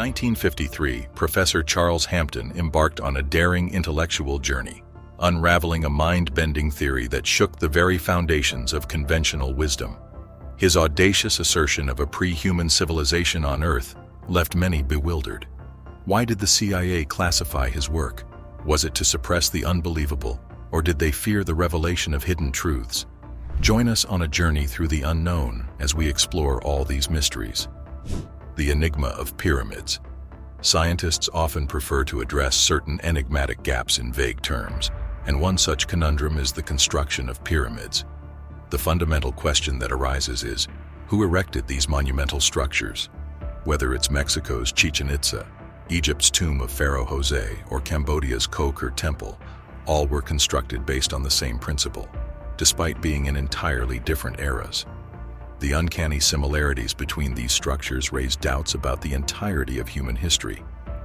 1953, Professor Charles Hampton embarked on a daring intellectual journey, unraveling a mind-bending theory that shook the very foundations of conventional wisdom. His audacious assertion of a pre-human civilization on Earth left many bewildered. Why did the CIA classify his work? Was it to suppress the unbelievable, or did they fear the revelation of hidden truths? Join us on a journey through the unknown as we explore all these mysteries. The Enigma of Pyramids. Scientists often prefer to address certain enigmatic gaps in vague terms, and one such conundrum is the construction of pyramids. The fundamental question that arises is, who erected these monumental structures? Whether it's Mexico's Chichen Itza, Egypt's tomb of Pharaoh Jose, or Cambodia's Kokor Temple, all were constructed based on the same principle, despite being in entirely different eras. The uncanny similarities between these structures raise doubts about the entirety of human history.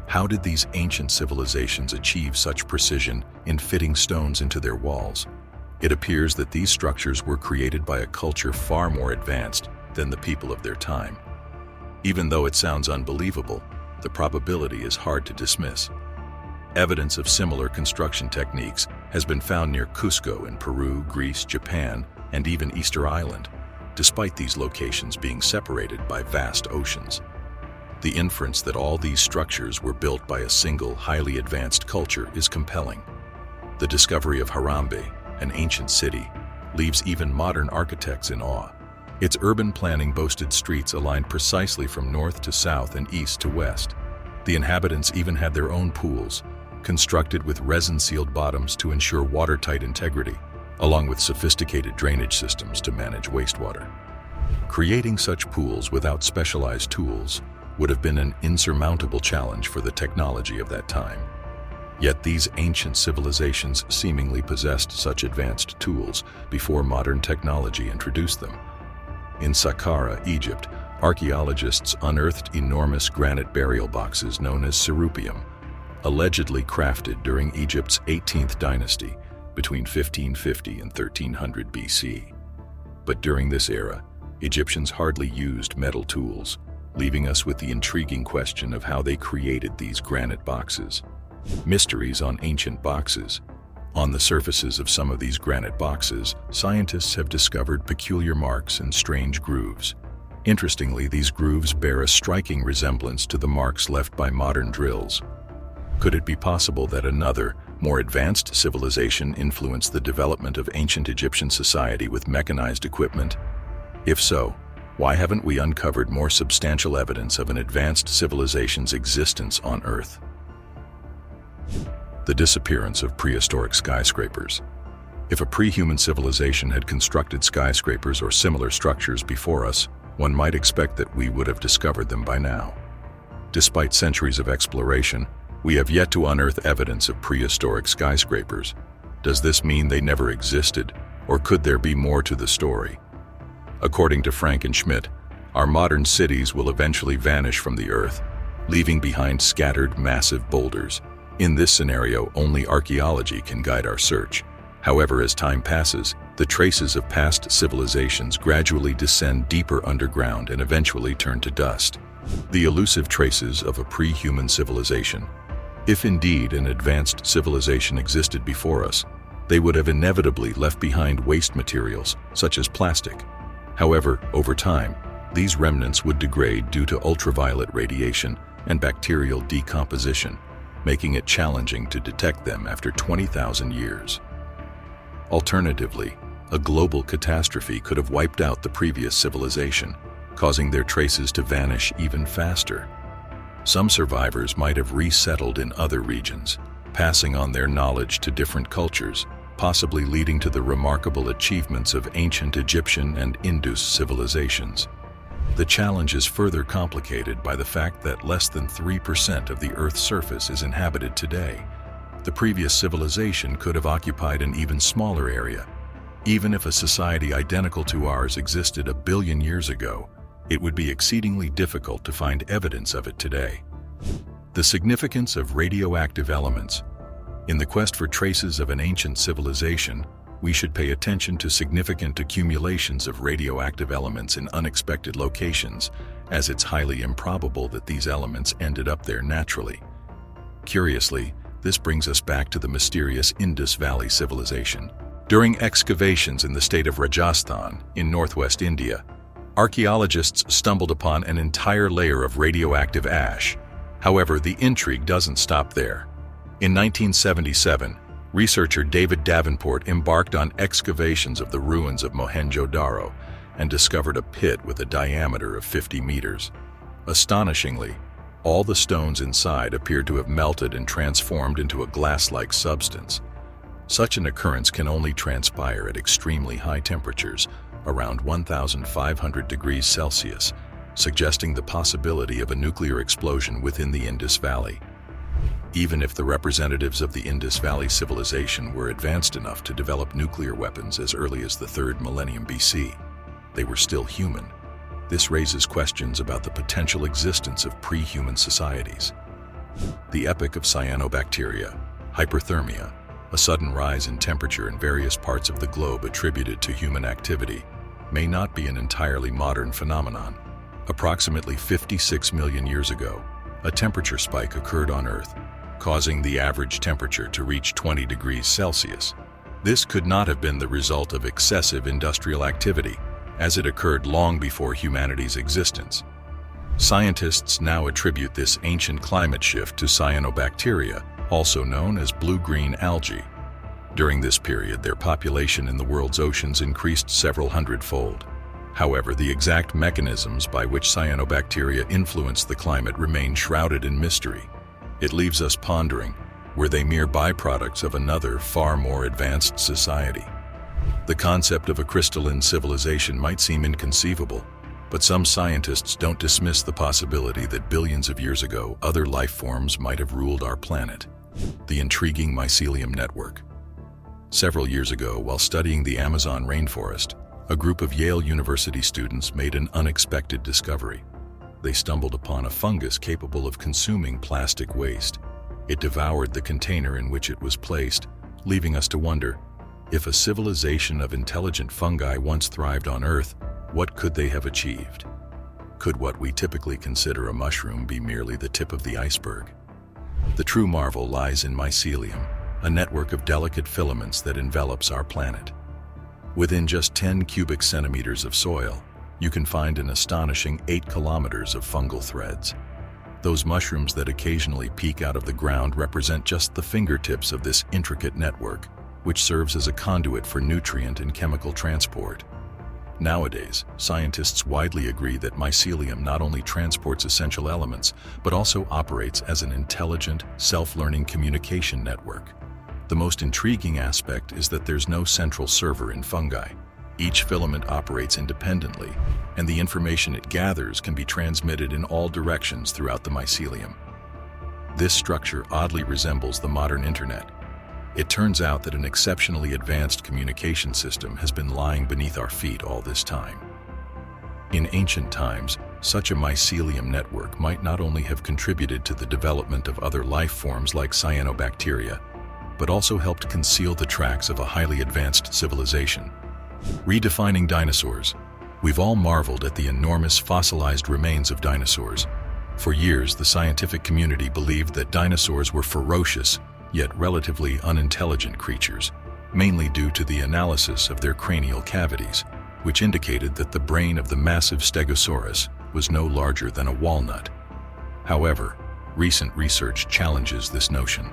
How did these ancient civilizations achieve such precision in fitting stones into their walls? It appears that these structures were created by a culture far more advanced than the people of their time. Even though it sounds unbelievable, the probability is hard to dismiss. Evidence of similar construction techniques has been found near Cusco in Peru, Greece, Japan, and even Easter Island, despite these locations being separated by vast oceans. The inference that all these structures were built by a single, highly advanced culture is compelling. The discovery of Harambe, an ancient city, leaves even modern architects in awe. Its urban planning boasted streets aligned precisely from north to south and east to west. The inhabitants even had their own pools, constructed with resin-sealed bottoms to ensure watertight integrity, along with sophisticated drainage systems to manage wastewater. Creating such pools without specialized tools would have been an insurmountable challenge for the technology of that time. Yet these ancient civilizations seemingly possessed such advanced tools before modern technology introduced them. In Saqqara, Egypt, archaeologists unearthed enormous granite burial boxes known as cerupium, allegedly crafted during Egypt's 18th dynasty between 1550 and 1300 BC. But during this era, Egyptians hardly used metal tools, leaving us with the intriguing question of how they created these granite boxes. Mysteries on ancient boxes. On the surfaces of some of these granite boxes, scientists have discovered peculiar marks and strange grooves. Interestingly, these grooves bear a striking resemblance to the marks left by modern drills. Could it be possible that another, more advanced civilization influenced the development of ancient Egyptian society with mechanized equipment? If so, why haven't we uncovered more substantial evidence of an advanced civilization's existence on Earth? The disappearance of prehistoric skyscrapers. If a pre-human civilization had constructed skyscrapers or similar structures before us, one might expect that we would have discovered them by now. Despite centuries of exploration, we have yet to unearth evidence of prehistoric skyscrapers. Does this mean they never existed, or could there be more to the story? According to Frank and Schmidt, our modern cities will eventually vanish from the Earth, leaving behind scattered, massive boulders. In this scenario, only archaeology can guide our search. However, as time passes, the traces of past civilizations gradually descend deeper underground and eventually turn to dust. The elusive traces of a pre-human civilization. If indeed an advanced civilization existed before us, they would have inevitably left behind waste materials, such as plastic. However, over time, these remnants would degrade due to ultraviolet radiation and bacterial decomposition, making it challenging to detect them after 20,000 years. Alternatively, a global catastrophe could have wiped out the previous civilization, causing their traces to vanish even faster. Some survivors might have resettled in other regions, passing on their knowledge to different cultures, possibly leading to the remarkable achievements of ancient Egyptian and Indus civilizations. The challenge is further complicated by the fact that less than 3% of the Earth's surface is inhabited today. The previous civilization could have occupied an even smaller area. Even if a society identical to ours existed 1 billion years ago, it would be exceedingly difficult to find evidence of it today. The significance of radioactive elements. In the quest for traces of an ancient civilization, we should pay attention to significant accumulations of radioactive elements in unexpected locations, as it's highly improbable that these elements ended up there naturally. Curiously, this brings us back to the mysterious Indus Valley civilization. During excavations in the state of Rajasthan, in northwest India, archaeologists stumbled upon an entire layer of radioactive ash. However, the intrigue doesn't stop there. In 1977, researcher David Davenport embarked on excavations of the ruins of Mohenjo-Daro and discovered a pit with a diameter of 50 meters. Astonishingly, all the stones inside appeared to have melted and transformed into a glass-like substance. Such an occurrence can only transpire at extremely high temperatures, around 1,500 degrees Celsius, suggesting the possibility of a nuclear explosion within the Indus Valley. Even if the representatives of the Indus Valley civilization were advanced enough to develop nuclear weapons as early as the 3rd millennium BC, they were still human. This raises questions about the potential existence of pre-human societies. The epoch of cyanobacteria, hyperthermia, a sudden rise in temperature in various parts of the globe attributed to human activity, may not be an entirely modern phenomenon. Approximately 56 million years ago, a temperature spike occurred on Earth, causing the average temperature to reach 20 degrees Celsius. This could not have been the result of excessive industrial activity, as it occurred long before humanity's existence. Scientists now attribute this ancient climate shift to cyanobacteria, also known as blue-green algae. During this period, their population in the world's oceans increased several hundredfold. However, the exact mechanisms by which cyanobacteria influenced the climate remain shrouded in mystery. It leaves us pondering, were they mere byproducts of another, far more advanced society? The concept of a crystalline civilization might seem inconceivable, but some scientists don't dismiss the possibility that billions of years ago, other life forms might have ruled our planet. The intriguing mycelium network. Several years ago, while studying the Amazon rainforest, a group of Yale University students made an unexpected discovery. They stumbled upon a fungus capable of consuming plastic waste. It devoured the container in which it was placed, leaving us to wonder, if a civilization of intelligent fungi once thrived on Earth, what could they have achieved? Could what we typically consider a mushroom be merely the tip of the iceberg? The true marvel lies in mycelium, a network of delicate filaments that envelops our planet. Within just 10 cubic centimeters of soil, you can find an astonishing 8 kilometers of fungal threads. Those mushrooms that occasionally peek out of the ground represent just the fingertips of this intricate network, which serves as a conduit for nutrient and chemical transport. Nowadays, scientists widely agree that mycelium not only transports essential elements, but also operates as an intelligent, self-learning communication network. The most intriguing aspect is that there's no central server in fungi. Each filament operates independently, and the information it gathers can be transmitted in all directions throughout the mycelium. This structure oddly resembles the modern internet. It turns out that an exceptionally advanced communication system has been lying beneath our feet all this time. In ancient times, such a mycelium network might not only have contributed to the development of other life forms like cyanobacteria, but also helped conceal the tracks of a highly advanced civilization. Redefining dinosaurs. We've all marveled at the enormous fossilized remains of dinosaurs. For years, the scientific community believed that dinosaurs were ferocious, yet relatively unintelligent creatures, mainly due to the analysis of their cranial cavities, which indicated that the brain of the massive Stegosaurus was no larger than a walnut. However, recent research challenges this notion.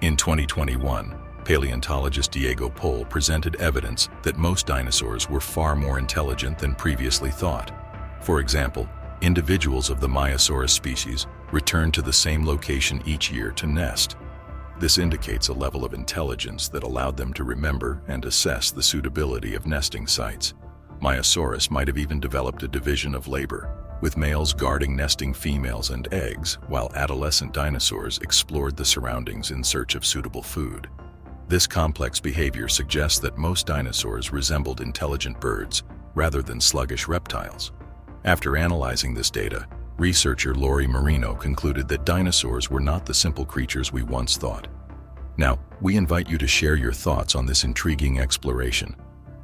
In 2021, paleontologist Diego Pol presented evidence that most dinosaurs were far more intelligent than previously thought. For example, individuals of the Maiasaurus species returned to the same location each year to nest. This indicates a level of intelligence that allowed them to remember and assess the suitability of nesting sites. Maiasaurus might have even developed a division of labor, with males guarding nesting females and eggs, while adolescent dinosaurs explored the surroundings in search of suitable food. This complex behavior suggests that most dinosaurs resembled intelligent birds, rather than sluggish reptiles. After analyzing this data, researcher Lori Marino concluded that dinosaurs were not the simple creatures we once thought. Now, we invite you to share your thoughts on this intriguing exploration.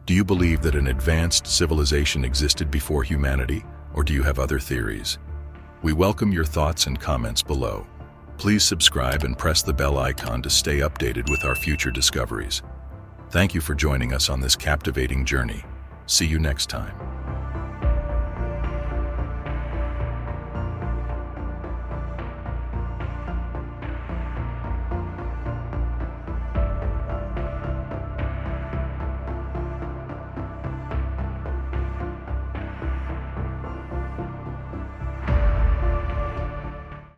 Do you believe that an advanced civilization existed before humanity, Or do you have other theories? We welcome your thoughts and comments below. Please subscribe and press the bell icon to stay updated with our future discoveries. Thank you for joining us on this captivating journey. See you next time.